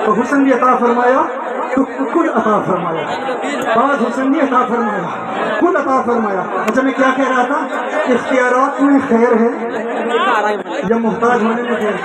تو حسن بھی عطا فرمایا تو کل عطا فرمایا، بعض حسن نہیں عطا فرمایا، کل عطا فرمایا۔ اچھا میں کیا کہہ رہا تھا، اختیارات میں خیر ہے یا محتاج ہونے میں خیر ہے؟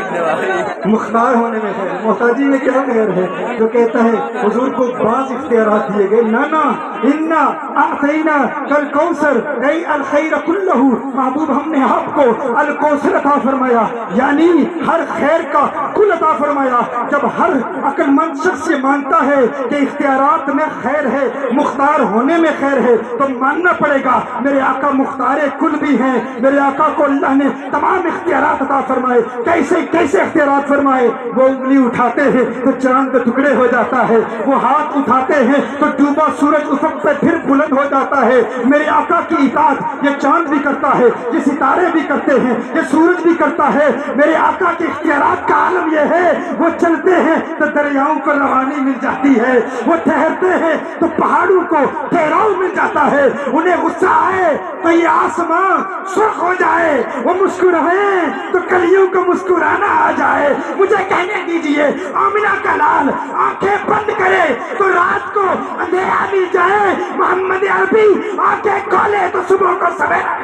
مختار ہونے میں خیر، محتاجی میں کیا خیر ہے؟ جو کہتا ہے حضور کو بعض اختیارات دیے گئے، نانا انا اعطینا کالکوثر ای الخیر کلہ، محبوب ہم نے آپ کو الکوثر عطا فرمایا، یعنی ہر خیر کا کل عطا فرمایا۔ جب ہر عقل مند شخص یہ مانتا ہے کہ اختیارات میں خیر ہے، مختار ہونے میں خیر ہے، تو ماننا پڑے گا میرے آقا مختار کل بھی ہیں، میرے آقا کو اللہ نے تمام اختیارات عطا فرمائے۔ کیسے کیسے اختیارات فرمائے؟ وہ انگلی اٹھاتے ہیں تو چاند کے ٹکڑے ہو جاتا ہے، وہ ہاتھ اٹھاتے ہیں تو ڈوبا سورج افق پہ پھر بلند ہو جاتا ہے۔ میرے آقا کی اطاعت یہ چاند بھی کرتا ہے، یہ ستارے بھی کرتے ہیں، یہ سورج بھی کرتا ہے۔ میرے آقا کے اختیارات کا عالم یہ ہے، وہ چلتے ہیں تو دریاؤں کو روانی مل جاتی ہے، وہ ٹھہرتے ہیں تو پہاڑوں کو ٹھہراؤ مل جاتا ہے، انہیں غصہ آئے تو یہ آسمان سرخ ہو جائے، وہ مسکرائیں تو کلیوں کو مسکرانا آ جائے۔ مجھے کہنے دیجئے آمنہ کا لال آنکھیں بند کرے تو رات کو اندھیرا مل جائے، محمد عربی آنکھیں کھولے تو صبح کو سویرا۔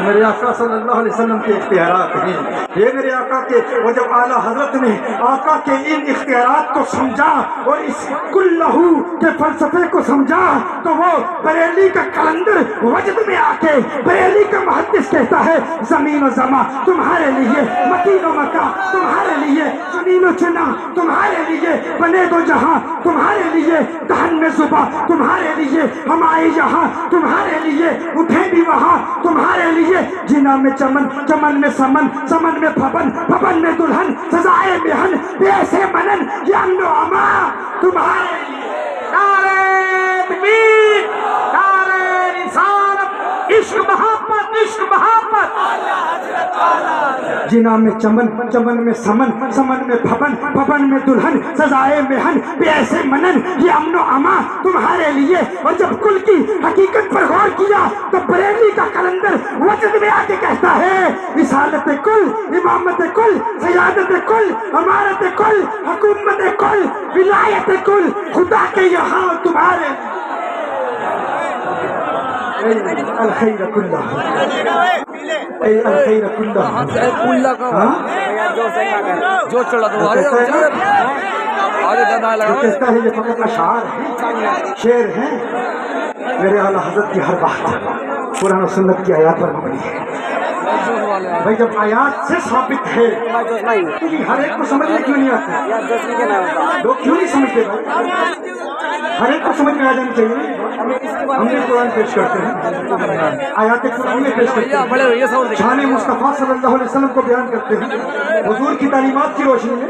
میرے آقا صلی اللہ علیہ وسلم کے اختیارات ہیں یہ، میرے آقا کے۔ اور جب اعلیٰ حضرت نے آقا کے ان اختیارات کو سمجھا اور اس کلہ کے فلسفے کو سمجھا تو وہ بریلی کا کلندر وجد میں آ کے بریلی کا محدث کہتا ہے، زمین و زمان تمہارے لیے، مکین و مکان تمہارے لیے، زمین و چنا تمہارے لیے، بنے دو جہاں تمہارے لیے، دہن میں زباں تمہارے لیے، ہم آئے یہاں تمہارے لیے، اٹھے بھی وہاں تمہارے لیے، جنا میں چمن، چمن میں سمن، سمن میں پھپن، پھپن میں دلہن، سزائے مہن ایسے منن، یہ امن و امان تمہارے لیے۔ نعرہ تکبیر، نعرہ رسالت، عشق محبت، عشق محبت۔ جنا میں چمن، چمن میں سمن، سمن میں پھپن، پھپن میں دلہن، سزائے مہن ایسے منن، یہ امن و امان تمہارے لیے۔ اور جب کل کی حقیقت پر غور کیا تو بریلی کا کلندر وجد میں آ کے کہتا ہے، رسالت کل، امامت کل، سیادت کل، امارت کل، حکومت کل، ولایت کل، خدا کے یہاں تمہارے الخیر کلہ، اے الخیر کلہ۔ جو چڑھا تو کہتا ہے یہ فقط اشعار ہیں، شعر ہیں، میرے اعلیٰ حضرت کی ہر بات قرآن و سنت کی آیات پر مبنی ہے۔ بھائی جب آیات سے ثابت ہے تو ہر ایک کو سمجھ میں کیوں نہیں آتا؟ لوگ کیوں نہیں سمجھتے؟ ہر ایک کو سمجھ میں آ جانی چاہیے۔ ہم بھی قرآن پیش کرتے ہیں، آیات قرآن میں پیش کرتے ہیں، شان مصطفیٰ صلی اللہ علیہ وسلم کو بیان کرتے ہیں، حضور کی تعلیمات کی روشنی میں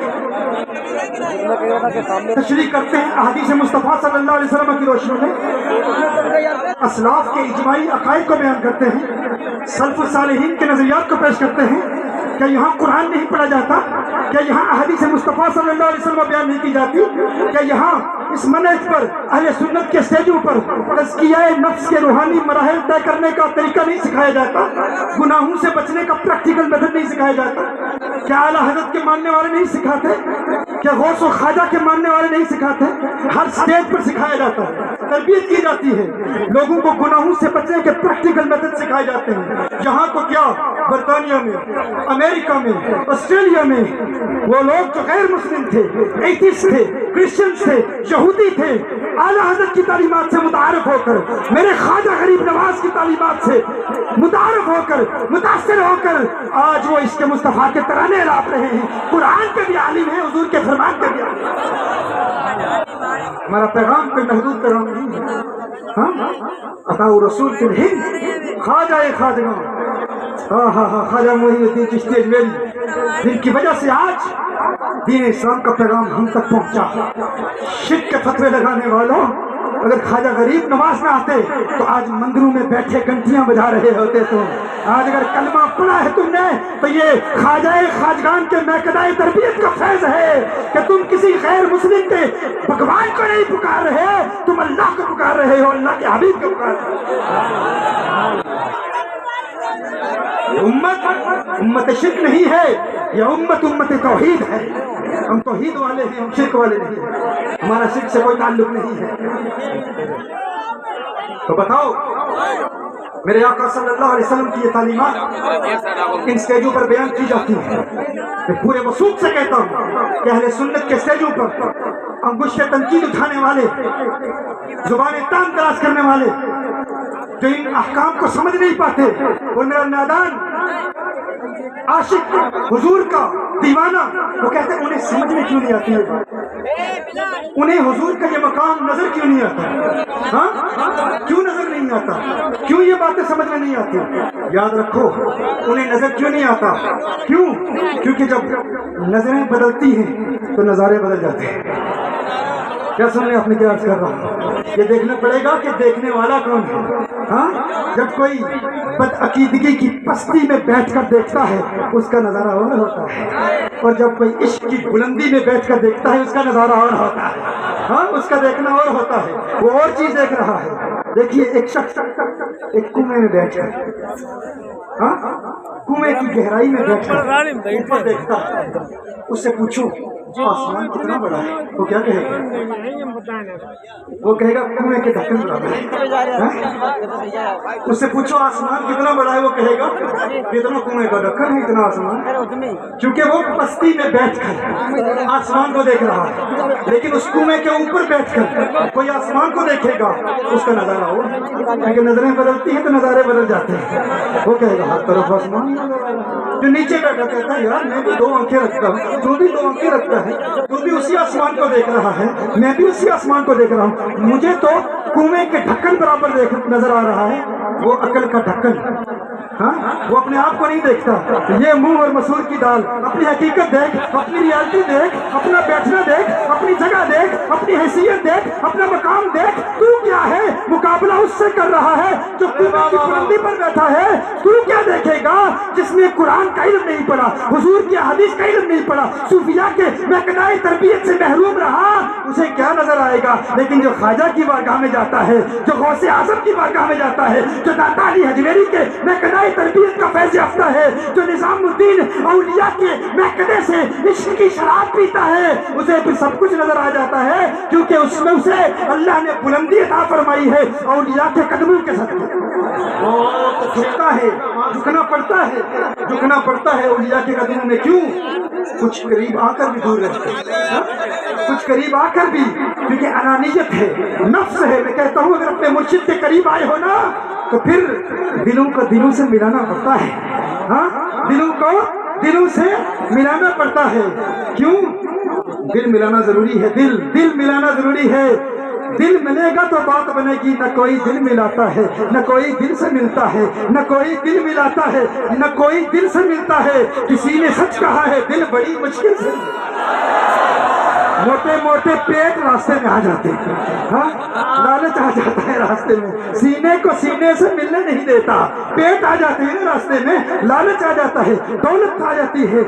تشریح کرتے ہیں، احادیث مصطفیٰ صلی اللہ علیہ وسلم کی روشنی میں اسلاف کے اجماعی عقائد کو بیان کرتے ہیں، سلف الصالحین کے نظریات کو پیش کرتے ہیں۔ کیا یہاں قرآن نہیں پڑھا جاتا؟ کیا یہاں احادیث مصطفیٰ صلی اللہ علیہ وسلم بیان نہیں کی جاتی؟ کیا یہاں اس منہج پر اہل سنت کے اسٹیجوں پر تزکیہ نفس کے روحانی مراحل طے کرنے کا طریقہ نہیں سکھایا جاتا؟ گناہوں سے بچنے کا پریکٹیکل میتھڈ نہیں سکھایا جاتا؟ کیا اعلیٰ حضرت کے ماننے والے نہیں سکھاتے؟ کیا غوث و خواجہ کے ماننے والے نہیں سکھاتے؟ ہر سٹیج پر سکھایا جاتا ہے، تربیت کی جاتی ہے، لوگوں کو گناہوں سے بچنے کے پریکٹیکل میتھڈ سکھائے جاتے ہیں۔ یہاں تو کیا برطانیہ میں، امریکہ میں، آسٹریلیا میں وہ لوگ جو غیر مسلم تھے، ایتھیسٹ تھے، کرسچنز تھے، یہودی تھے، اعلیٰ حضرت کی تعلیمات سے متعارف ہو کر، میرے خواجہ غریب نواز کی تعلیمات سے متعارف ہو کر، متاثر ہو کر آج وہ عشق مصطفیٰ کے ترانے الاپ رہے ہیں، قرآن کے بھی عالم ہیں، حضور کے فرمان کے بھی عالم ہیں۔ ہمارا پیغام کوئی محدود پیغام نہیں ہے، ہاں عطاء رسول فی الہند، خواجہ خواجگاں، خواجہ معین الدین چشتی اجمیری، جن کی وجہ سے آج دین اسلام کا پیغام ہم تک پہنچا۔ شرک کے فتوے لگانے والوں، اگر خواجہ غریب نواز نہ آتے تو آج مندروں میں بیٹھے گھنٹیاں بجا رہے ہوتے تم۔ آج اگر کلمہ پڑھا ہے تم نے تو یہ خواجہ خواجگان کے میکدۂ تربیت کا فیض ہے کہ تم کسی غیر مسلم کے بھگوان کو نہیں پکار رہے، تم اللہ کو پکار رہے ہو، اللہ کے حبیب کو پکار رہے ہو۔ امت شرک نہیں ہے، یہ امت توحید ہے۔ ہم توحید والے ہیں، ہم شرک والے نہیں ہیں، ہمارا شرک سے کوئی تعلق نہیں ہے۔ تو بتاؤ میرے آقا صلی اللہ علیہ وسلم کی یہ تعلیمات ان سٹیجوں پر بیان کی جاتی ہیں۔ میں پورے وثوق سے کہتا ہوں کہ اہل سنت کے سٹیجوں پر انگشت تنقید اٹھانے والے، زبان تان تراش کرنے والے، جو ان احکام کو سمجھ نہیں پاتے، اور میرا نادان عاشق حضور کا دیوانہ، وہ کہتے ہیں انہیں سمجھ میں کیوں نہیں آتی ہے، انہیں حضور کا یہ مقام نظر کیوں نہیں آتا؟ ہاں کیوں نظر نہیں آتا؟ کیوں یہ باتیں سمجھ میں نہیں آتی؟ یاد رکھو انہیں نظر کیوں نہیں آتا؟ کیوں؟ کیونکہ جب نظریں بدلتی ہیں تو نظارے بدل جاتے ہیں۔ کیا سن رہے اپنے کیا عرض کر رہا ہوں؟ یہ دیکھنا پڑے گا کہ دیکھنے والا کون ہے۔ ہاں جب کوئی بدعقیدگی کی پستی میں بیٹھ کر دیکھتا ہے اس کا نظارہ اور ہوتا ہے، اور جب کوئی عشق کی بلندی میں بیٹھ کر دیکھتا ہے اس کا نظارہ اور ہوتا ہے۔ ہاں اس کا دیکھنا اور ہوتا ہے، وہ اور چیز دیکھ رہا ہے۔ دیکھیے ایک شخص ایک کنویں میں بیٹھ کر، ہاں کنویں کی گہرائی میں بیٹھ کر اوپر دیکھتا ہے، اس سے پوچھو آسمان کتنا بڑا ہے، وہ کیا کہے گا؟ وہ کہے گا کنویں کے ڈھکن برابر ہے۔ اس سے پوچھو آسمان کتنا بڑا ہے، وہ کہے گا اتنا کنویں کا ڈھکن ہے، اتنا آسمان، کیونکہ وہ پستی میں بیٹھ کر آسمان کو دیکھ رہا ہے۔ لیکن اس کنویں کے اوپر بیٹھ کر کوئی آسمان کو دیکھے گا اس کا نظارہ ہو، کیونکہ نظریں بدلتی ہیں تو نظارے بدل جاتے ہیں۔ وہ کہے گا ہر طرف آسمان۔ جو نیچے بیٹھا کہتا ہے یار میں بھی دو آنکھیں رکھتا ہوں، تو بھی دو آنکھیں رکھتا ہے، تو بھی اسی آسمان کو دیکھ رہا ہے، میں بھی اسی آسمان کو دیکھ رہا ہوں، مجھے تو کنویں کے ڈھکن برابر نظر آ رہا ہے، وہ عقل کا ڈھکن۔ ہاں وہ اپنے آپ کو نہیں دیکھتا، یہ منہ اور مسور کی دال، اپنی حقیقت دیکھ، اپنی ریالٹی دیکھ، اپنا بیٹھنا دیکھ، اپنی جگہ دیکھ، اپنی حیثیت دیکھ، اپنا مقام دیکھ، تو کیا ہے؟ مقابلہ اس سے کر رہا ہے جو کنویں کی بلندی پر بیٹھا ہے۔ تو کیا دیکھے گا جس نے قرآن کا علم نہیں پڑھا، حضور کی حدیث کا علم نہیں پڑھا، صوفیاء کے مقناعی تربیت سے محروم رہا، اسے کیا نظر آئے گا؟ لیکن جو خواجہ کی بارگاہ میں جاتا ہے، جو غوث اعظم کی بارگاہ میں جاتا ہے، جو داتا علی حجویری کے مقناعی تربیت کا فیض یافتہ ہے، جو نظام الدین اولیاء کے مقدے سے عشق کی شراب پیتا ہے، اسے پھر سب کچھ نظر آ جاتا ہے، کیونکہ اس میں اسے اللہ نے بلندی عطا فرمائی ہے اولیاء کے قدموں کے صدقے۔ جھکتا ہے، جھکنا پڑتا ہے، جھکنا پڑتا ہے اولیاء کے قدموں میں۔ کیوں؟ کچھ قریب آ کر بھی دور رہتے ہیں، کچھ قریب آ کر بھی، کیونکہ انانیت ہے، نفس ہے۔ میں کہتا ہوں اگر اپنے مرشد کے قریب آئے ہو نا تو پھر دلوں کو دلوں سے ملانا پڑتا ہے۔ ہاں دلوں کو دلوں سے ملانا پڑتا ہے۔ کیوں؟ دل ملانا ضروری ہے، دل ملانا ضروری ہے۔ دل ملے گا تو بات بنے گی، نہ کوئی دل ملاتا ہے، نہ کوئی دل سے ملتا ہے، نہ کوئی دل ملاتا ہے، نہ کوئی دل سے ملتا ہے۔ کسی نے سچ کہا ہے دل بڑی مشکل سے، موٹے موٹے پیٹ راستے میں آ جاتے ہیں، ہاں لالچ آ جاتا ہے راستے میں، سینے کو سینے سے ملنے نہیں دیتا، پیٹ آ جاتے ہیں راستے میں، لالچ آ جاتا ہے، دولت آ جاتی ہے۔